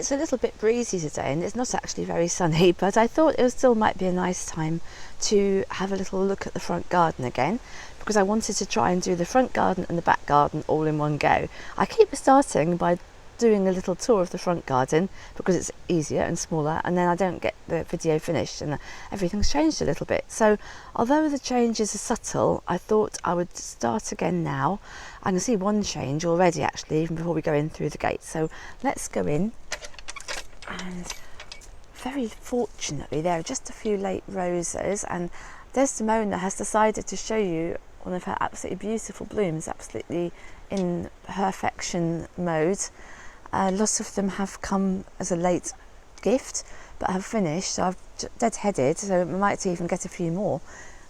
It's a little bit breezy today and it's not actually very sunny, but I thought it still might be a nice time to have a little look at the front garden again, because I wanted to try and do the front garden and the back garden all in one go. I keep starting by doing a little tour of the front garden because it's easier and smaller, and then I don't get the video finished and everything's changed a little bit. So although the changes are subtle, I thought I would start again now. I can see one change already actually even before we go in through the gate. So let's go in, and very fortunately there are just a few late roses, and Desdemona has decided to show you one of her absolutely beautiful blooms, absolutely in perfection mode. Lots of them have come as a late gift but have finished, so I've deadheaded, so I might even get a few more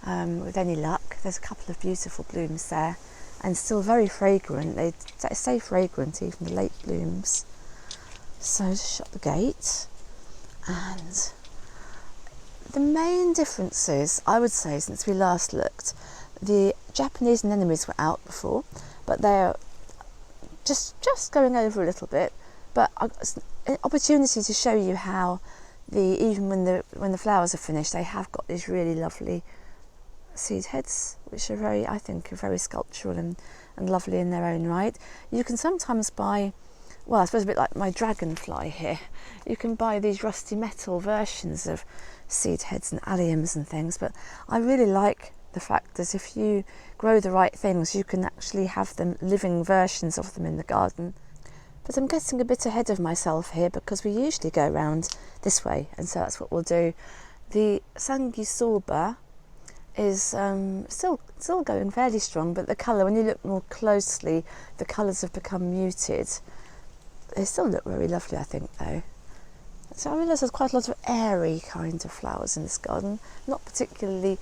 with any luck. There's a couple of beautiful blooms there and still very fragrant. They stay fragrant, even the late blooms. So just shut the gate. And the main differences, I would say, since we last looked, the Japanese anemones were out before, but they're just going over a little bit. But an opportunity to show you how even when the flowers are finished, they have got these really lovely seed heads, which are I think are very sculptural and lovely in their own right. You can sometimes buy, well, I suppose a bit like my dragonfly here, you can buy these rusty metal versions of seed heads and alliums and things, but I really like the fact that if you grow the right things, you can actually have them living versions of them in the garden. But I'm getting a bit ahead of myself here because we usually go around this way, and so that's what we'll do. The sanguisuba is still going fairly strong, but the colour, when you look more closely, the colours have become muted. They still look very lovely, I think, though. So I realise there's quite a lot of airy kind of flowers in this garden, not particularly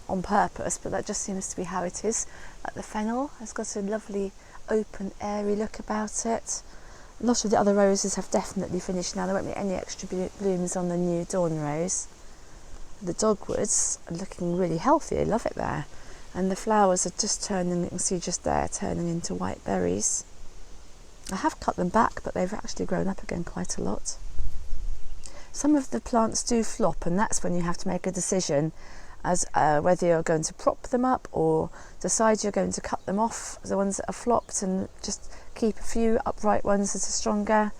on purpose, but that just seems to be how it is. Like the fennel has got a lovely open airy look about it. A lot of the other roses have definitely finished now. There won't be any extra blooms on the new dawn rose. The dogwoods are looking really healthy, I love it there, and the flowers are just turning, you can see just there, turning into white berries. I have cut them back, but they've actually grown up again quite a lot. Some of the plants do flop, and that's when you have to make a decision as whether you're going to prop them up or decide you're going to cut them off, the ones that are flopped, and just keep a few upright ones that are stronger,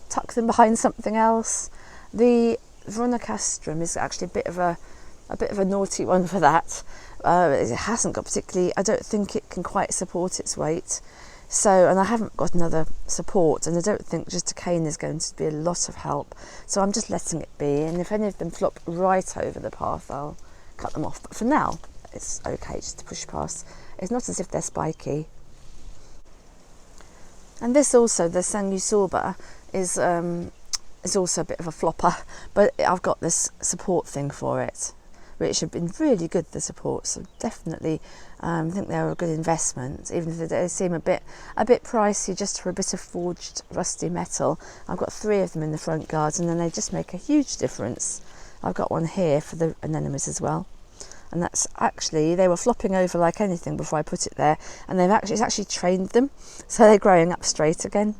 tuck them behind something else. The veronicastrum is actually a bit of a naughty one for that. It hasn't got particularly, I don't think it can quite support its weight. So, and I haven't got another support, and I don't think just a cane is going to be a lot of help. So I'm just letting it be, and if any of them flop right over the path, I'll cut them off. But for now, it's okay just to push past. It's not as if they're spiky. And this also, the sanguisuba, is also a bit of a flopper, but I've got this support thing for it, which have been really good, the support, so definitely I think they're a good investment, even if they seem a bit pricey just for a bit of forged rusty metal. I've got 3 of them in the front garden and they just make a huge difference. I've got one here for the anemones as well, and that's actually, they were flopping over like anything before I put it there, and it's actually trained them, so they're growing up straight again.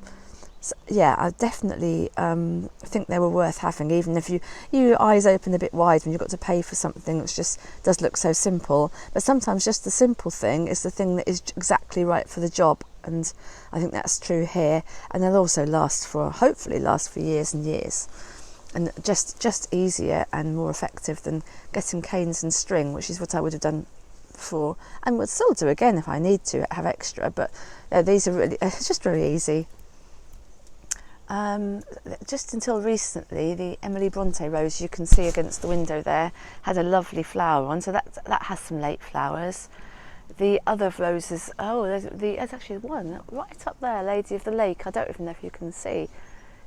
So, yeah, I definitely think they were worth having, even if your eyes open a bit wide when you've got to pay for something that just does look so simple. But sometimes just the simple thing is the thing that is exactly right for the job, and I think that's true here. And they'll also hopefully last for years and years, and just easier and more effective than getting canes and string, which is what I would have done before, and would still do again if I need to have extra. But these are really, it's just very easy. Just until recently, the Emily Bronte rose you can see against the window there had a lovely flower on, so that has some late flowers. The other roses, there's actually one right up there, Lady of the Lake. I don't even know if you can see,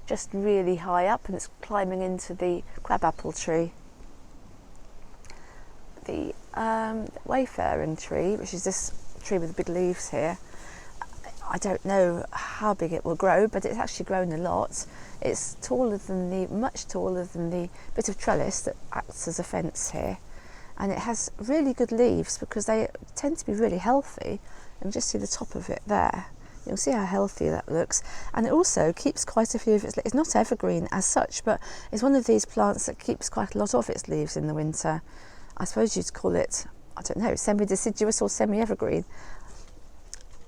just really high up, and it's climbing into the crabapple tree. The wayfaring tree, which is this tree with the big leaves here, I don't know how big it will grow, but it's actually grown a lot. It's much taller than the bit of trellis that acts as a fence here, and it has really good leaves because they tend to be really healthy. You can just see the top of it there. You'll see how healthy that looks, and it also keeps quite a few of its. It's not evergreen as such, but it's one of these plants that keeps quite a lot of its leaves in the winter. I suppose you'd call it, I don't know, semi-deciduous or semi-evergreen.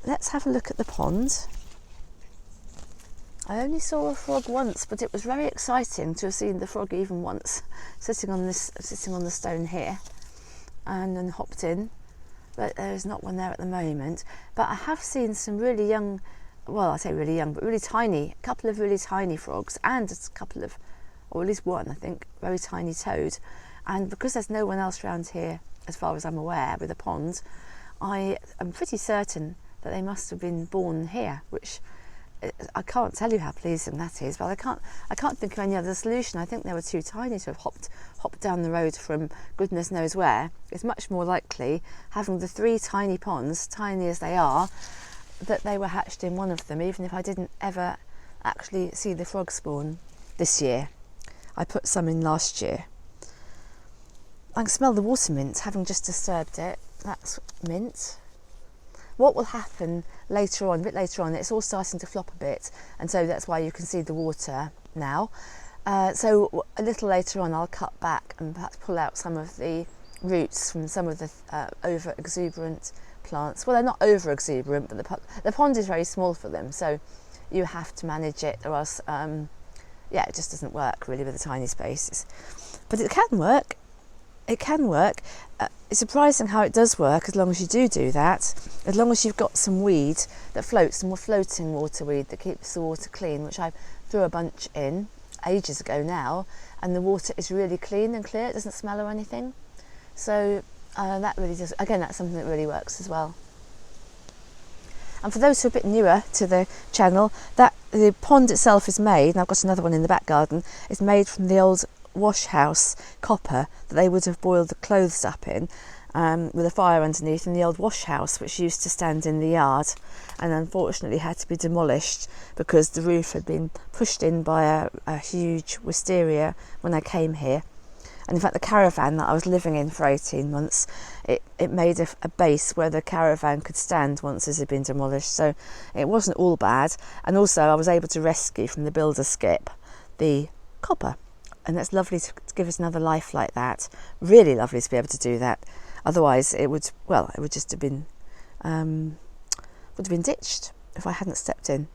Let's have a look at the pond. I only saw a frog once, but it was very exciting to have seen the frog even once, sitting on the stone here, and then hopped in. But there is not one there at the moment. But I have seen some really young, well, I say really young, but really tiny, a couple of really tiny frogs, and a couple of, or at least one, I think, very tiny toad. And because there's no one else around here, as far as I'm aware, with a pond, I am pretty certain that they must have been born here, which I can't tell you how pleasing that is, but I can't think of any other solution. I think they were too tiny to have hopped down the road from goodness knows where. It's much more likely, having the 3 tiny ponds, tiny as they are, that they were hatched in one of them, even if I didn't ever actually see the frog spawn this year. I put some in last year. I can smell the water mint, having just disturbed it. That's mint. What will happen later on, a bit later on, it's all starting to flop a bit, and so that's why you can see the water now. So a little later on I'll cut back and perhaps pull out some of the roots from some of the over exuberant plants. Well, they're not over exuberant, but the pond is very small for them, so you have to manage it, or else it just doesn't work really with the tiny spaces. But it can work. It can work. It's surprising how it does work, as long as you do that, as long as you've got some weed that floats, some more floating water weed that keeps the water clean, which I threw a bunch in ages ago now, and the water is really clean and clear, it doesn't smell or anything. So that really does, again, that's something that really works as well. And for those who are a bit newer to the channel, that the pond itself is made, and I've got another one in the back garden, is made from the old wash house copper that they would have boiled the clothes up in, with a fire underneath, in the old wash house which used to stand in the yard, and unfortunately had to be demolished because the roof had been pushed in by a huge wisteria when I came here. And in fact the caravan that I was living in for 18 months, it made a base where the caravan could stand once it had been demolished, so it wasn't all bad. And also I was able to rescue from the builder skip the copper, and that's lovely to give us another life like that. Really lovely to be able to do that. Otherwise it would just have been ditched if I hadn't stepped in.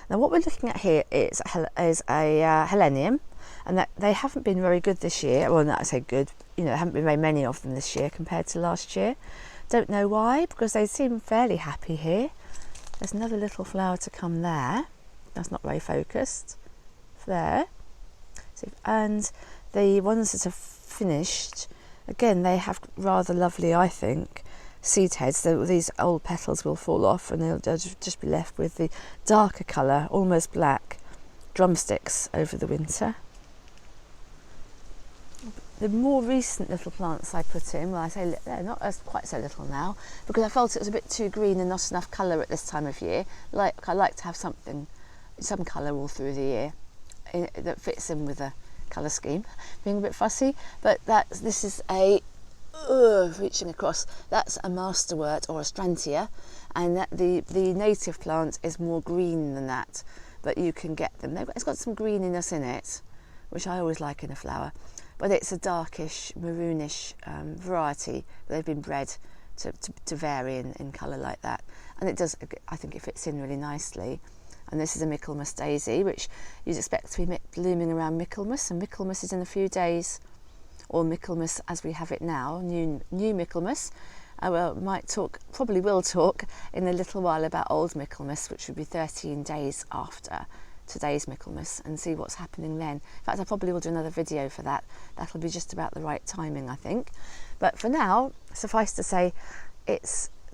Now what we're looking at here is a helenium, and that they haven't been very good this year. Well, not I say good, there haven't been very many of them this year compared to last year. Don't know why, because they seem fairly happy here. There's another little flower to come there. That's not very focused. There. And the ones that have finished, again, they have rather lovely, I think, seed heads. These old petals will fall off, and they'll just be left with the darker colour, almost black, drumsticks over the winter. The more recent little plants I put in, well, I say they're not quite so little now, because I felt it was a bit too green and not enough colour at this time of year. I like to have some colour all through the year that fits in with the colour scheme, being a bit fussy. But this is a reaching across, that's a masterwort or a strantia, and that the native plant is more green than that, but you can get them. It's got some greeniness in it, which I always like in a flower, but it's a darkish maroonish variety. They've been bred to vary in colour like that, and it does, I think it fits in really nicely. And this is a Michaelmas daisy, which you'd expect to be blooming around Michaelmas, and Michaelmas is in a few days, or Michaelmas as we have it now, new Michaelmas. I probably will talk in a little while about old Michaelmas, which would be 13 days after today's Michaelmas, and see what's happening then. In fact, I probably will do another video for that. That'll be just about the right timing, I think. But for now, suffice to say,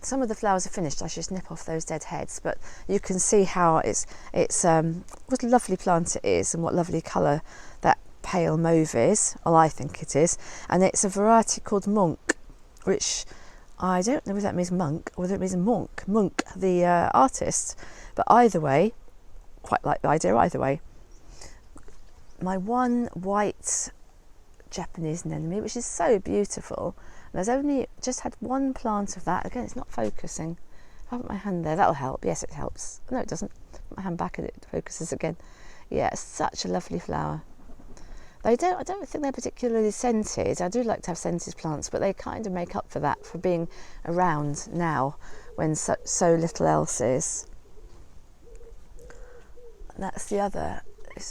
some of the flowers are finished. I should just nip off those dead heads, but you can see how what a lovely plant it is, and what lovely colour that pale mauve is. Well, I think it is, and it's a variety called monk, which I don't know whether that means monk or whether it means monk the artist, but either way, quite like the idea either way. My one white Japanese anemone, which is so beautiful. There's only just had one plant of that. Again, it's not focusing. If I put my hand there, that'll help. Yes, it helps. No, it doesn't. Put my hand back and it focuses again. Yeah, it's such a lovely flower. I don't think they're particularly scented. I do like to have scented plants, but they kind of make up for that, for being around now when so little else is. And that's the other.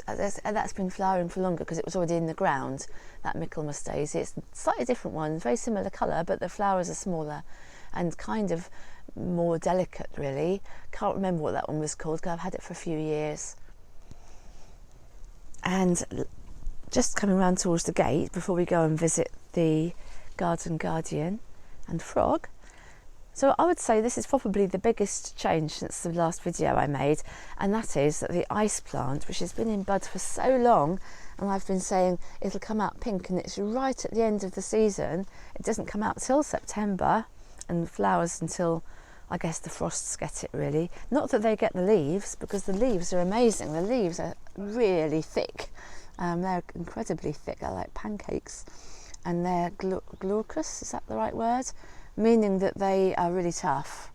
That's been flowering for longer because it was already in the ground, that Michaelmas daisy. It's a slightly different one, very similar colour, but the flowers are smaller and kind of more delicate, really. Can't remember what that one was called because I've had it for a few years. And just coming round towards the gate before we go and visit the garden guardian and frog. So I would say this is probably the biggest change since the last video I made, and that is that the ice plant, which has been in bud for so long, and I've been saying it'll come out pink, and it's right at the end of the season. It doesn't come out till September and flowers until, I guess, the frosts get it, really. Not that they get the leaves, because the leaves are amazing. The leaves are really thick. They're incredibly thick. They're like pancakes, and they're glaucous, is that the right word? Meaning that they are really tough.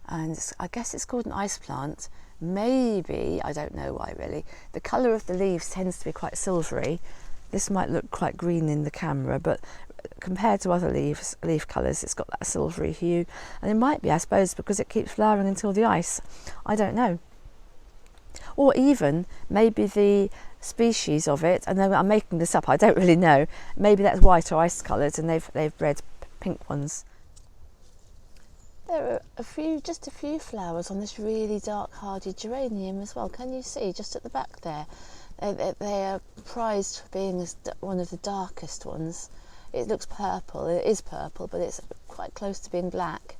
And I guess it's called an ice plant. Maybe, I don't know why really. The colour of the leaves tends to be quite silvery. This might look quite green in the camera, but compared to other leaf colours, it's got that silvery hue. And it might be, I suppose, because it keeps flowering until the ice. I don't know. Or even maybe the species of it, and I'm making this up, I don't really know. Maybe that's white or ice coloured, and they've bred pink ones. There are just a few flowers on this really dark hardy geranium as well. Can you see just at the back there? They are prized for being one of the darkest ones. It looks purple. It is purple, but it's quite close to being black.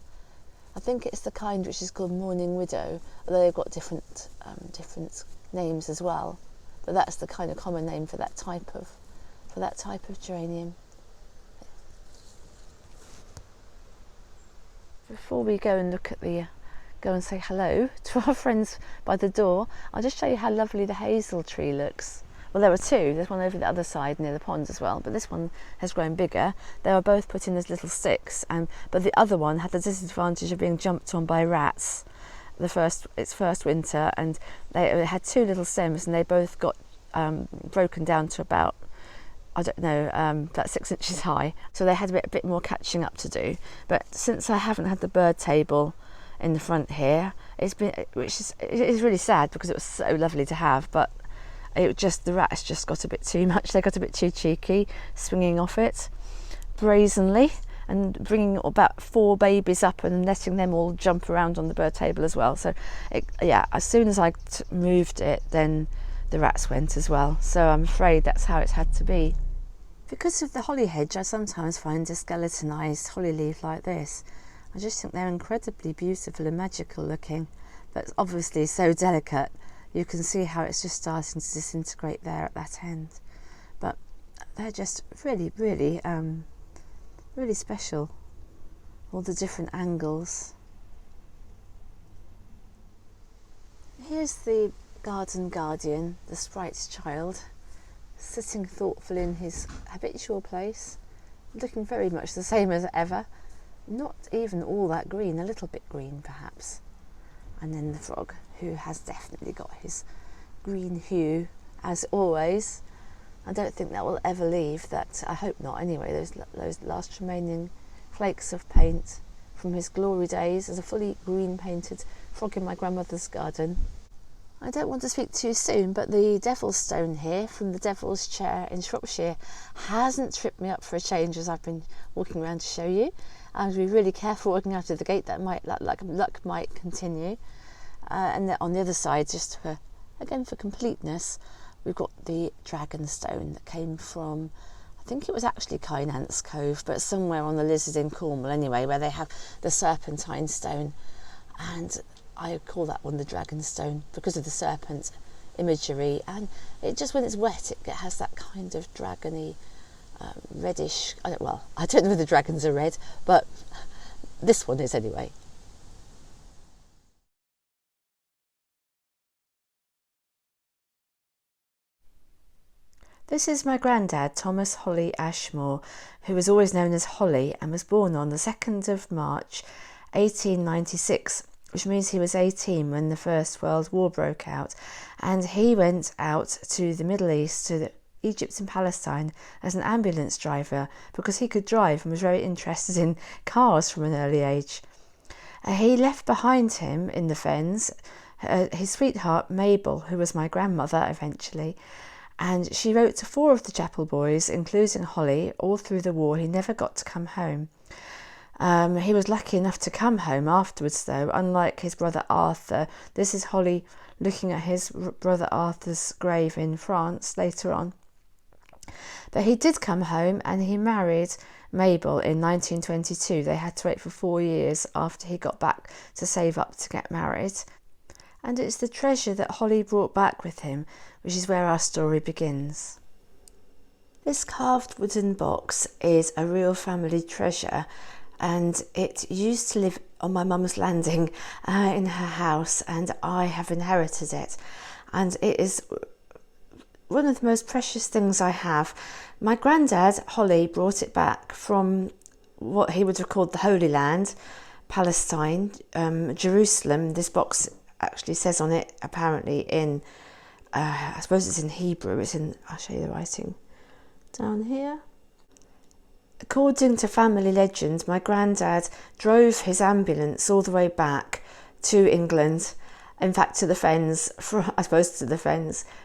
I think it's the kind which is called Morning Widow, although they've got different names as well. But that's the kind of common name for that type of geranium. Before we go and go and say hello to our friends by the door, I'll just show you how lovely the hazel tree looks. Well, there are two. There's one over the other side near the pond as well, but this one has grown bigger. They were both put in as little sticks, but the other one had the disadvantage of being jumped on by rats its first winter, and they had two little stems, and they both got broken down to about, I don't know, about 6 inches high. So they had a bit more catching up to do. But since I haven't had the bird table in the front here, it is really sad because it was so lovely to have, but the rats just got a bit too much. They got a bit too cheeky, swinging off it brazenly and bringing about 4 babies up and letting them all jump around on the bird table as well. So as soon as I moved it, then the rats went as well. So I'm afraid that's how it's had to be. Because of the holly hedge, I sometimes find a skeletonized holly leaf like this. I just think they're incredibly beautiful and magical looking, but obviously so delicate. You can see how it's just starting to disintegrate there at that end. But they're just really, really, really special. All the different angles. Here's the garden guardian, the sprite's child, sitting thoughtful in his habitual place, looking very much the same as ever. Not even all that green, a little bit green perhaps. And then the frog, who has definitely got his green hue as always. I don't think that will ever leave, that I hope not anyway, those last remaining flakes of paint from his glory days as a fully green painted frog in my grandmother's garden. I don't want to speak too soon, but the Devil's Stone here from the Devil's Chair in Shropshire hasn't tripped me up for a change as I've been walking around to show you. I have to be really careful walking out of the gate, that luck might continue. And on the other side, again for completeness, we've got the Dragonstone that came from, I think it was actually Kynance Cove, but somewhere on the Lizard in Cornwall anyway, where they have the serpentine stone. And I call that one the Dragonstone because of the serpent imagery, and it just, when it's wet, it has that kind of dragony reddish, I don't know whether dragons are red, but this one is anyway. This is my granddad, Thomas Holly Ashmore, who was always known as Holly and was born on the 2nd of March 1896 which means he was 18 when the First World War broke out, and he went out to the Middle East, to Egypt and Palestine, as an ambulance driver because he could drive and was very interested in cars from an early age. He left behind him in the Fens his sweetheart Mabel, who was my grandmother eventually, and she wrote to 4 of the chapel boys, including Holly, all through the war. He never got to come home. He was lucky enough to come home afterwards, though, unlike his brother Arthur. This is Holly looking at his brother Arthur's grave in France later on. But he did come home, and he married Mabel in 1922. They had to wait for 4 years after he got back to save up to get married. And it's the treasure that Holly brought back with him, which is where our story begins. This carved wooden box is a real family treasure, and it used to live on my mum's landing in her house, and I have inherited it. And it is one of the most precious things I have. My granddad, Holly, brought it back from what he would have called the Holy Land, Palestine, Jerusalem. This box actually says on it, apparently in, I suppose it's in Hebrew, I'll show you the writing down here. According to family legend, my granddad drove his ambulance all the way back to England, in fact to the Fens,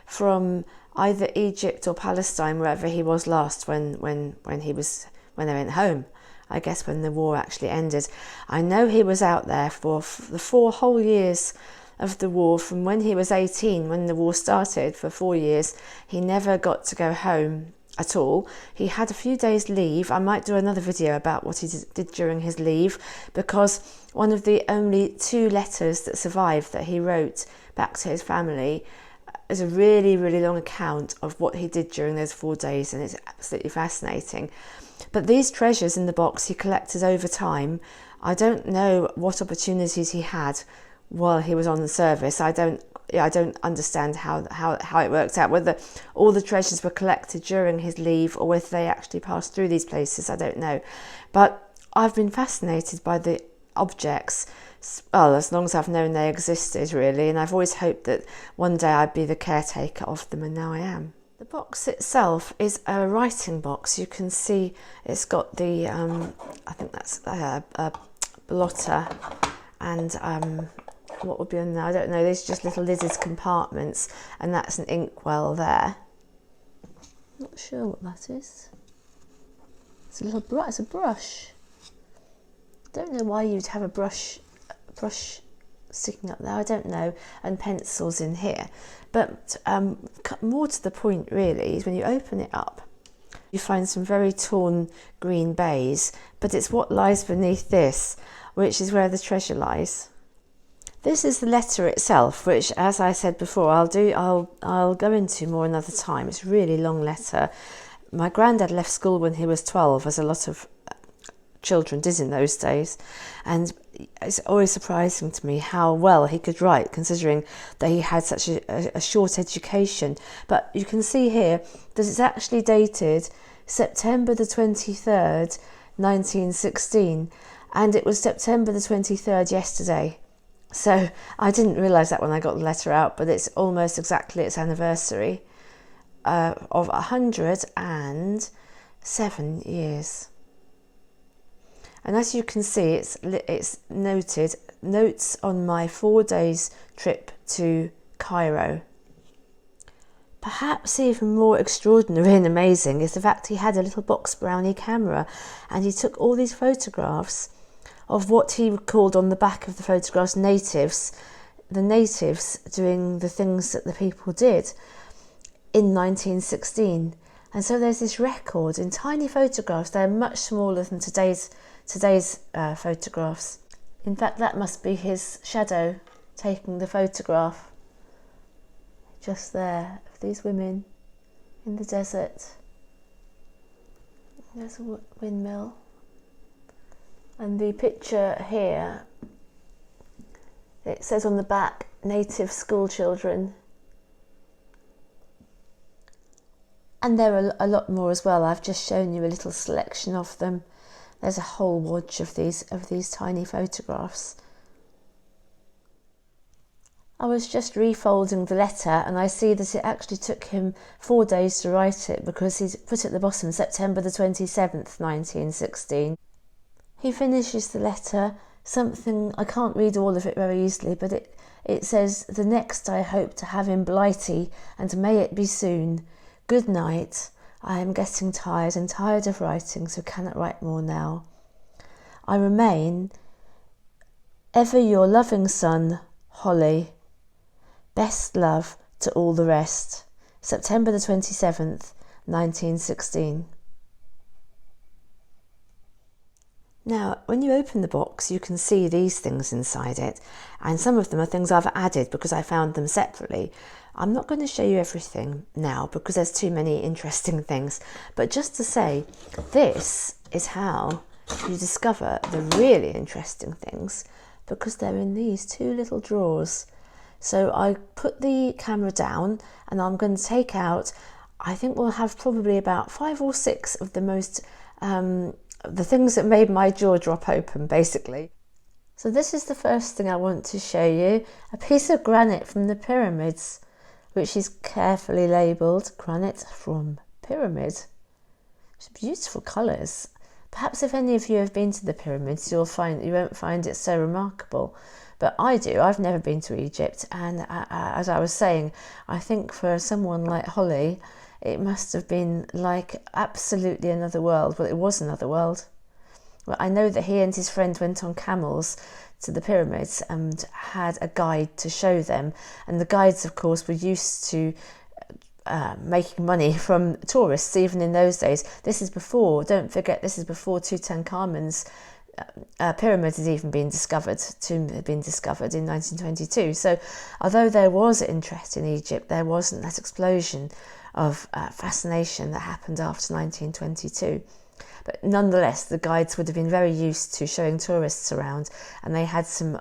from either Egypt or Palestine, wherever he was last when they went home. I guess when the war actually ended. I know he was out there for the 4 whole years of the war, from when he was 18, when the war started, for 4 years. He never got to go home at all. He had a few days leave. I might do another video about what he did during his leave, because one of the only 2 letters that survived that he wrote back to his family is a really, really long account of what he did during those 4 days, and it's absolutely fascinating. But these treasures in the box he collected over time. I don't know what opportunities he had while he was on the service. I don't understand how it worked out, whether all the treasures were collected during his leave or whether they actually passed through these places. I don't know. But I've been fascinated by the objects, well, as long as I've known they existed, really, and I've always hoped that one day I'd be the caretaker of them, and now I am. The box itself is a writing box. You can see it's got the, I think that's a blotter, and what would be on there? I don't know. These are just little lidded compartments, and that's an inkwell there. Not sure what that is. It's a little brush. It's a brush. Don't know why you'd have a brush sticking up there. I don't know. And pencils in here. But more to the point, really, is when you open it up, you find some very torn green baize. But it's what lies beneath this, which is where the treasure lies. This is the letter itself, which, as I said before, I'll go into more another time. It's a really long letter. My granddad left school when he was 12, as a lot of children did in those days, and it's always surprising to me how well he could write, considering that he had such a short education. But you can see here that it's actually dated September the 23rd, 1916, and it was September the 23rd yesterday. So I didn't realise that when I got the letter out, but it's almost exactly its anniversary of 107 years. And as you can see, it's noted, notes on my 4 days trip to Cairo. Perhaps even more extraordinary and amazing is the fact he had a little box brownie camera, and he took all these photographs of what he called on the back of the photographs natives, the natives doing the things that the people did in 1916. And so there's this record in tiny photographs. They're much smaller than today's photographs. In fact, that must be his shadow taking the photograph just there of these women in the desert. There's a windmill. And the picture here, it says on the back, native school children. And there are a lot more as well. I've just shown you a little selection of them. There's a whole wodge of these tiny photographs. I was just refolding the letter and I see that it actually took him 4 days to write it, because he's put at the bottom September the 27th, 1916. He finishes the letter, something, I can't read all of it very easily, but it says, "The next I hope to have in Blighty, and may it be soon. Good night. I am getting tired and tired of writing, so cannot write more now. I remain ever your loving son, Holly. Best love to all the rest. September the 27th, 1916. Now, when you open the box, you can see these things inside it, and some of them are things I've added because I found them separately. I'm not going to show you everything now because there's too many interesting things, but just to say, this is how you discover the really interesting things, because they're in these 2 little drawers. So I put the camera down and I'm going to take out, I think we'll have probably about 5 or 6 of the most the things that made my jaw drop open, basically. So this is the first thing I want to show you, a piece of granite from the pyramids, which is carefully labelled Granite from Pyramid. It's beautiful colours. Perhaps if any of you have been to the pyramids, you won't find it so remarkable, but I do. I've never been to Egypt, and as I was saying, I think for someone like Holly, it must have been like absolutely another world. Well, it was another world. Well, I know that he and his friend went on camels to the pyramids and had a guide to show them. And the guides, of course, were used to making money from tourists, even in those days. This is before, don't forget, this is before Tutankhamun's pyramid had even been discovered, tomb had been discovered in 1922. So although there was interest in Egypt, there wasn't that explosion of fascination that happened after 1922. But nonetheless, the guides would have been very used to showing tourists around, and they had some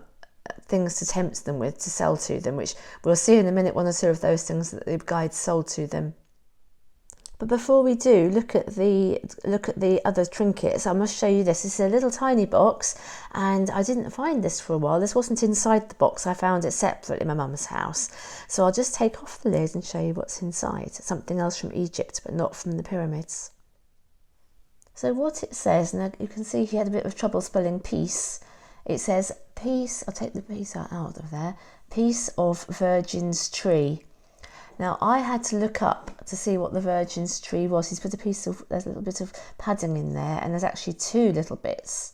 things to tempt them with, to sell to them, which we'll see in a minute, 1 or 2 of those things that the guides sold to them. But before we do, look at the other trinkets. I must show you this. This is a little tiny box, and I didn't find this for a while. This wasn't inside the box. I found it separate in my mum's house. So I'll just take off the lid and show you what's inside. Something else from Egypt, but not from the pyramids. So what it says, and you can see he had a bit of trouble spelling peace. It says piece, I'll take the piece out of there, piece of Virgin's tree. Now I had to look up to see what the Virgin's tree was. He's put there's a little bit of padding in there, and there's actually 2 little bits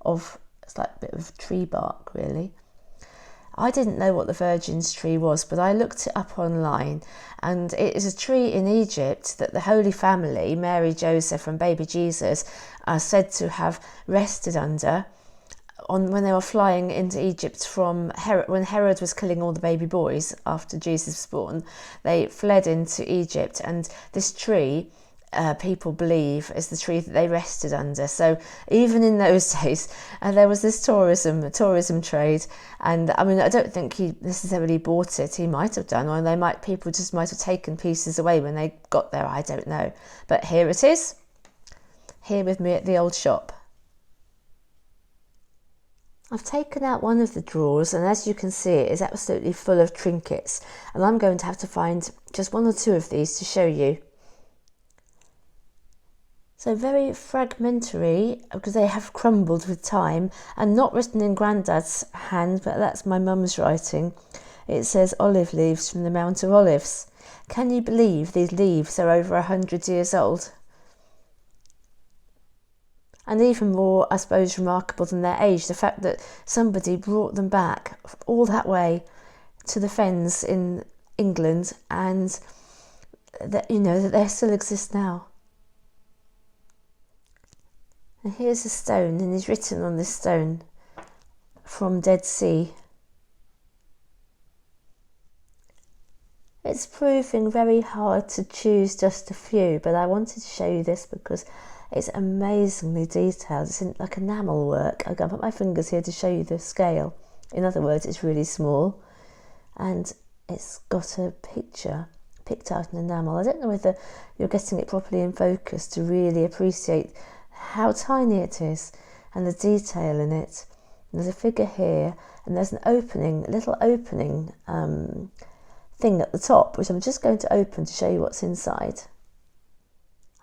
of, it's like a bit of tree bark really. I didn't know what the Virgin's tree was, but I looked it up online, and it is a tree in Egypt that the Holy Family, Mary, Joseph and baby Jesus, are said to have rested under when they were flying into Egypt from when Herod was killing all the baby boys after Jesus was born. They fled into Egypt, and this tree, people believe, is the tree that they rested under. So even in those days, there was this tourism trade, and I mean, I don't think he necessarily bought it. He might have done, or people just might have taken pieces away when they got there. I don't know, but here it is, here with me at the old shop. I've taken out one of the drawers, and as you can see, it is absolutely full of trinkets, and I'm going to have to find just 1 or 2 of these to show you. So very fragmentary, because they have crumbled with time, and not written in Grandad's hand, but that's my mum's writing. It says olive leaves from the Mount of Olives. Can you believe these leaves are over 100 years old? And even more, I suppose, remarkable than their age, the fact that somebody brought them back all that way to the fens in England, and that, that they still exist now. And here's a stone, and he's written on this stone, "From Dead Sea." It's proving very hard to choose just a few, but I wanted to show you this because it's amazingly detailed. It's in like enamel work. I'm going to put my fingers here to show you the scale. In other words, it's really small, and it's got a picture picked out in enamel. I don't know whether you're getting it properly in focus to really appreciate how tiny it is and the detail in it. And there's a figure here, and there's an opening, a little opening thing at the top, which I'm just going to open to show you what's inside.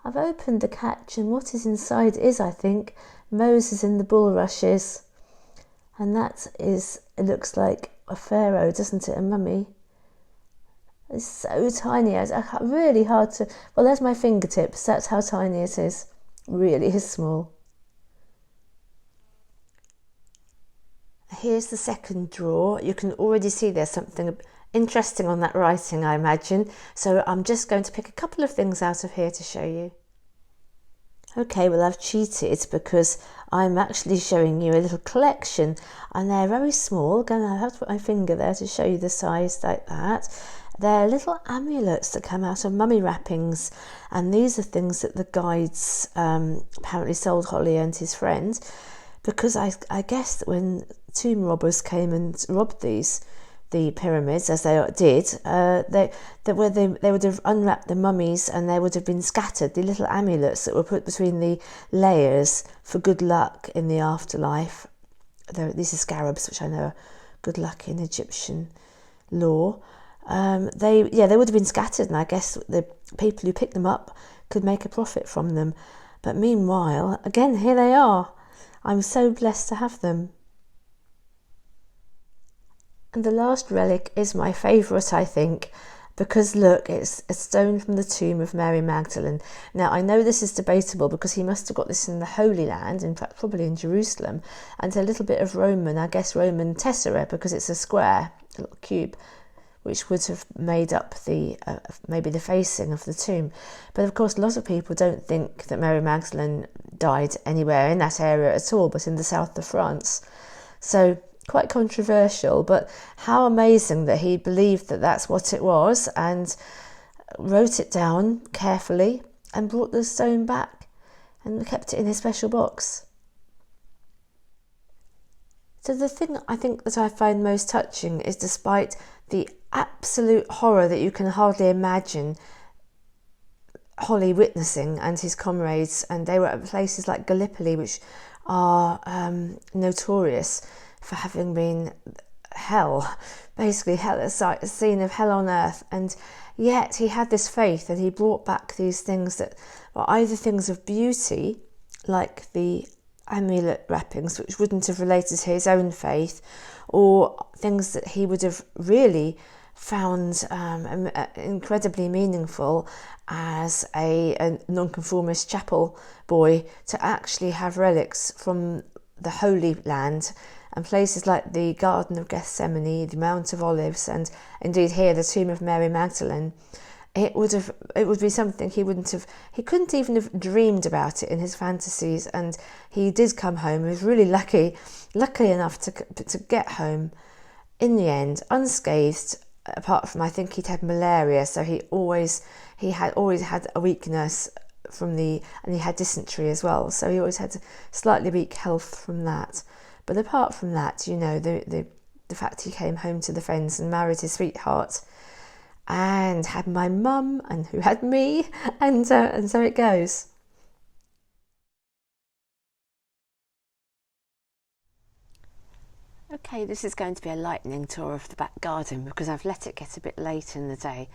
I've opened the catch, and what is inside is, I think, Moses in the bulrushes. And that is, it looks like a pharaoh, doesn't it, a mummy? It's so tiny, it's really hard to, well, there's my fingertips, that's how tiny it is. Really is small. Here's the second drawer. You can already see there's something interesting on that writing, I imagine. So I'm just going to pick a couple of things out of here to show you. Okay, well, I've cheated because I'm actually showing you a little collection, and they're very small. Again, I have to put my finger there to show you the size like that. They're little amulets that come out of mummy wrappings, and these are things that the guides apparently sold Holly and his friend, because I guess that when tomb robbers came and robbed the pyramids, as they did, they would have unwrapped the mummies, and they would have been scattered, the little amulets that were put between the layers for good luck in the afterlife. These are scarabs, which I know are good luck in Egyptian lore. They would have been scattered, and I guess the people who picked them up could make a profit from them. But meanwhile, again, here they are. I'm so blessed to have them. And the last relic is my favourite, I think, because look, it's a stone from the tomb of Mary Magdalene. Now, I know this is debatable because he must have got this in the Holy Land, in fact, probably in Jerusalem, and a little bit of Roman tessera, because it's a square, a little cube, which would have made up the maybe the facing of the tomb. But of course, a lot of people don't think that Mary Magdalene died anywhere in that area at all, but in the south of France. So quite controversial, but how amazing that he believed that that's what it was and wrote it down carefully and brought the stone back and kept it in his special box. So the thing I think that I find most touching is, despite the absolute horror that you can hardly imagine Holly witnessing and his comrades, and they were at places like Gallipoli, which are notorious for having been hell, basically hell, a scene of hell on earth, and yet he had this faith, and he brought back these things that were either things of beauty, like the amulet wrappings, which wouldn't have related to his own faith, or things that he would have really found incredibly meaningful as a nonconformist chapel boy, to actually have relics from the Holy Land and places like the Garden of Gethsemane, the Mount of Olives, and indeed here the tomb of Mary Magdalene. It would be something he couldn't even have dreamed about it in his fantasies. And he did come home. He was really lucky enough to get home in the end unscathed, apart from, I think, he'd had malaria, so he had always had a weakness and he had dysentery as well, so he always had slightly weak health from that. But apart from that, you know, the fact he came home to the Fens and married his sweetheart and had my mum, and who had me, and so it goes. Okay, this is going to be a lightning tour of the back garden because I've let it get a bit late in the day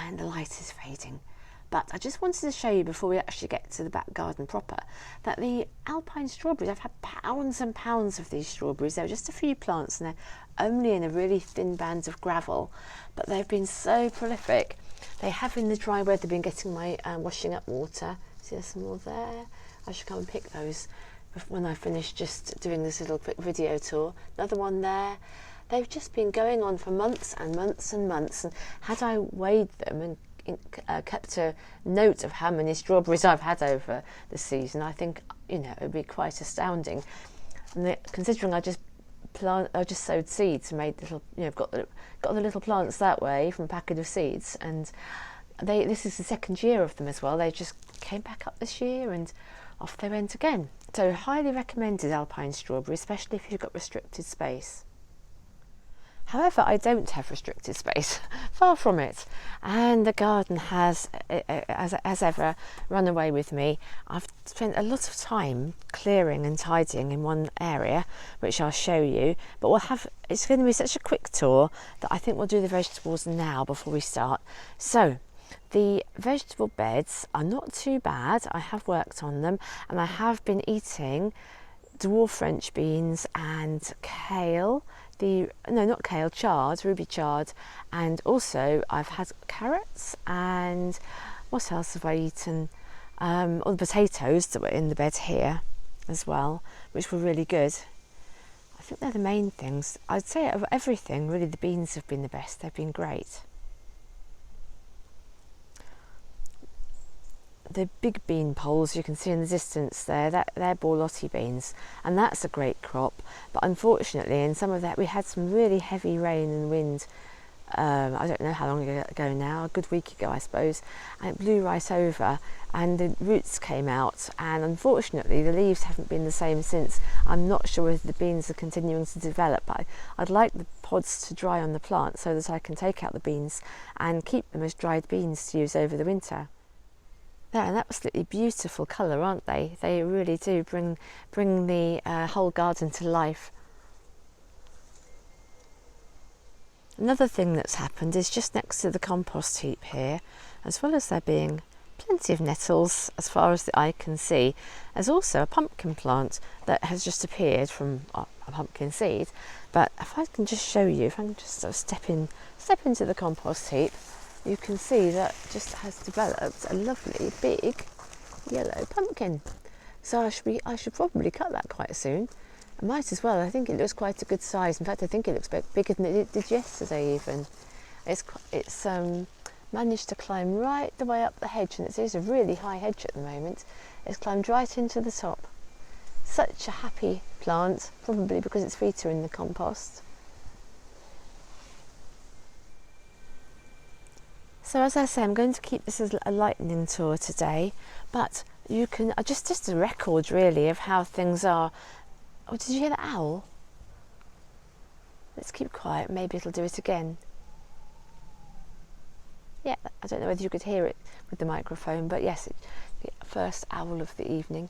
and the light is fading. But I just wanted to show you, before we actually get to the back garden proper, that the alpine strawberries, I've had pounds and pounds of these strawberries. There were just a few plants and they're only in a really thin band of gravel, but they've been so prolific. They have, in the dry weather, been getting my washing up water. See, there's some more there. I should come and pick those when I finish just doing this little quick video tour. Another one there. They've just been going on for months and months and months, and had I weighed them and kept a note of how many strawberries I've had over the season, I think, you know, it would be quite astounding. And considering I just sowed seeds and made little, you know, got the little plants that way from a packet of seeds, and this is the second year of them as well. They just came back up this year and off they went again. So highly recommended alpine strawberry, especially if you've got restricted space. However, I don't have restricted space, far from it, and the garden has, as ever, run away with me. I've spent a lot of time clearing and tidying in one area, which I'll show you, but it's going to be such a quick tour that I think we'll do the vegetables now before we start. So, the vegetable beds are not too bad. I have worked on them, and I have been eating dwarf French beans and kale, chard, ruby chard, and also I've had carrots, and what else have I eaten? All the potatoes that were in the bed here as well, which were really good. I think they're the main things. I'd say of everything, really the beans have been the best. They've been great. The big bean poles you can see in the distance there, they're borlotti beans, and that's a great crop. But unfortunately, in some of that, we had some really heavy rain and wind. I don't know how long ago now, a good week ago, I suppose, and it blew right over, and the roots came out. And unfortunately, the leaves haven't been the same since. I'm not sure whether the beans are continuing to develop, but I'd like the pods to dry on the plant so that I can take out the beans and keep them as dried beans to use over the winter. They're an absolutely beautiful colour, aren't they? They really do bring the whole garden to life. Another thing that's happened is just next to the compost heap here, as well as there being plenty of nettles as far as the eye can see, there's also a pumpkin plant that has just appeared from a pumpkin seed. But if I can just show you, if I can just sort of step into the compost heap, you can see that just has developed a lovely big yellow pumpkin. So I should probably cut that quite soon. I might as well. I think it looks quite a good size. In fact, I think it looks bigger than it did yesterday even. It's managed to climb right the way up the hedge, and it is a really high hedge at the moment. It's climbed right into the top. Such a happy plant, probably because its feet are in the compost. So as I say, I'm going to keep this as a lightning tour today, but you can, just a record really of how things are. Oh, did you hear the owl? Let's keep quiet, maybe it'll do it again. Yeah, I don't know whether you could hear it with the microphone, but yes, the first owl of the evening.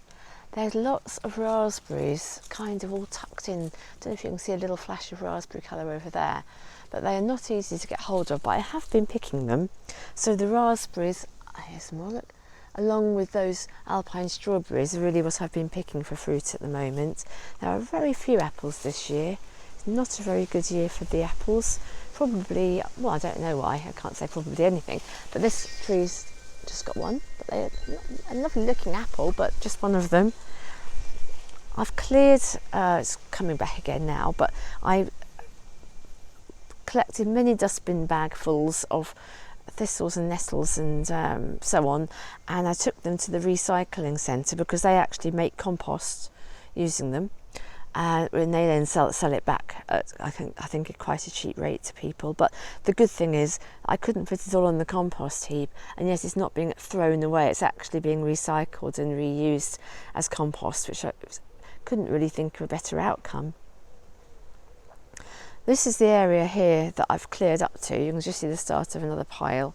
There's lots of raspberries kind of all tucked in. I don't know if you can see a little flash of raspberry colour over there, but they are not easy to get hold of, but I have been picking them. So the raspberries, here's some more, look, along with those alpine strawberries are really what I've been picking for fruit at the moment. There are very few apples this year. It's not a very good year for the apples. Probably, well, I don't know why, I can't say probably anything, but this tree's just got one, but they're a lovely looking apple, but just one of them. I've cleared, it's coming back again now, but I collected many dustbin bagfuls of thistles and nettles and so on, and I took them to the recycling centre because they actually make compost using them, and they then sell it back at I think at quite a cheap rate to people. But the good thing is I couldn't put it all on the compost heap, and yet it's not being thrown away, it's actually being recycled and reused as compost, which I couldn't really think of a better outcome. This is the area here that I've cleared up to. You can just see the start of another pile.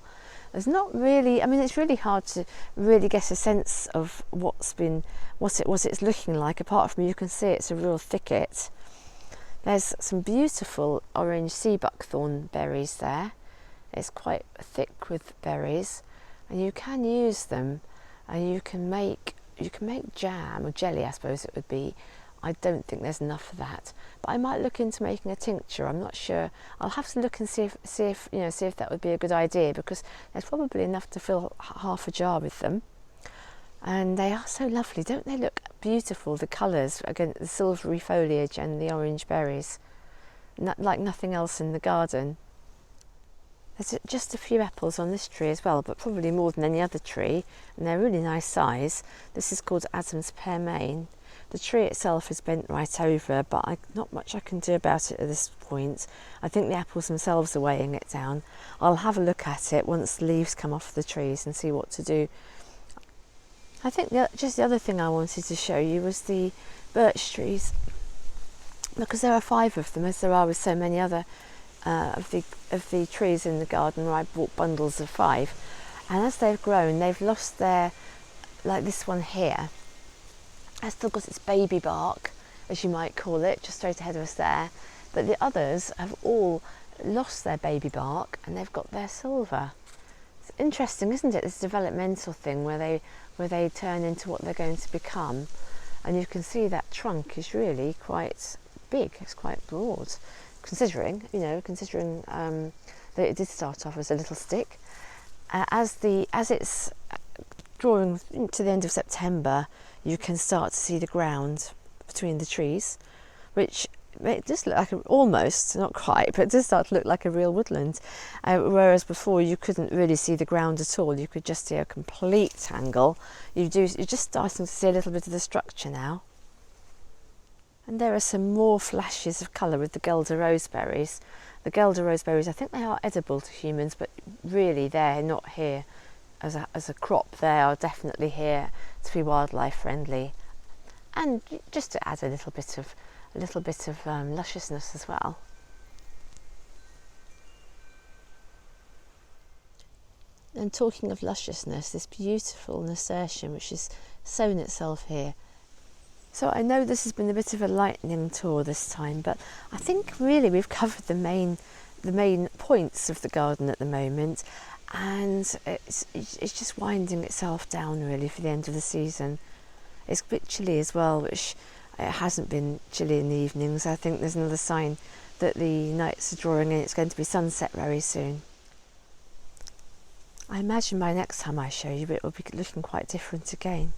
There's not really, I mean, it's really hard to really get a sense of what it's looking like, apart from you can see it's a real thicket. There's some beautiful orange sea buckthorn berries there. It's quite thick with berries, and you can use them, and you can make jam or jelly, I suppose it would be. I don't think there's enough of that, but I might look into making a tincture. I'm not sure. I'll have to look and see if that would be a good idea, because there's probably enough to fill half a jar with them. And they are so lovely, don't they look beautiful? The colours, again, the silvery foliage and the orange berries, like nothing else in the garden. There's just a few apples on this tree as well, but probably more than any other tree, and they're really nice size. This is called Adam's pearmain. The tree itself is bent right over, but not much I can do about it at this point. I think the apples themselves are weighing it down. I'll have a look at it once the leaves come off the trees and see what to do. I think just the other thing I wanted to show you was the birch trees, because there are 5 of them, as there are with so many other of the trees in the garden where I bought bundles of 5, and as they've grown, they've lost their, like this one here, has still got its baby bark, as you might call it, just straight ahead of us there, but the others have all lost their baby bark and they've got their silver. It's interesting, isn't it, this developmental thing where they turn into what they're going to become. And you can see that trunk is really quite big, it's quite broad, considering that it did start off as a little stick. As it's drawing to the end of September, you can start to see the ground between the trees, which it does look like almost, not quite, but it does start to look like a real woodland. Whereas before you couldn't really see the ground at all, you could just see a complete tangle. You're just starting to see a little bit of the structure now. And there are some more flashes of colour with the gilded roseberries. The gilded roseberries, I think they are edible to humans, but really they're not here as a crop. They are definitely here to be wildlife friendly, and just to add a little bit of lusciousness as well. And talking of lusciousness, this beautiful nasturtium which has sown itself here. So I know this has been a bit of a lightning tour this time, but I think really we've covered the main points of the garden at the moment, and it's just winding itself down really for the end of the season. It's a bit chilly as well, which it hasn't been chilly in the evenings. I think there's another sign that the nights are drawing in. It's going to be sunset very soon. I imagine by next time I show you it will be looking quite different again.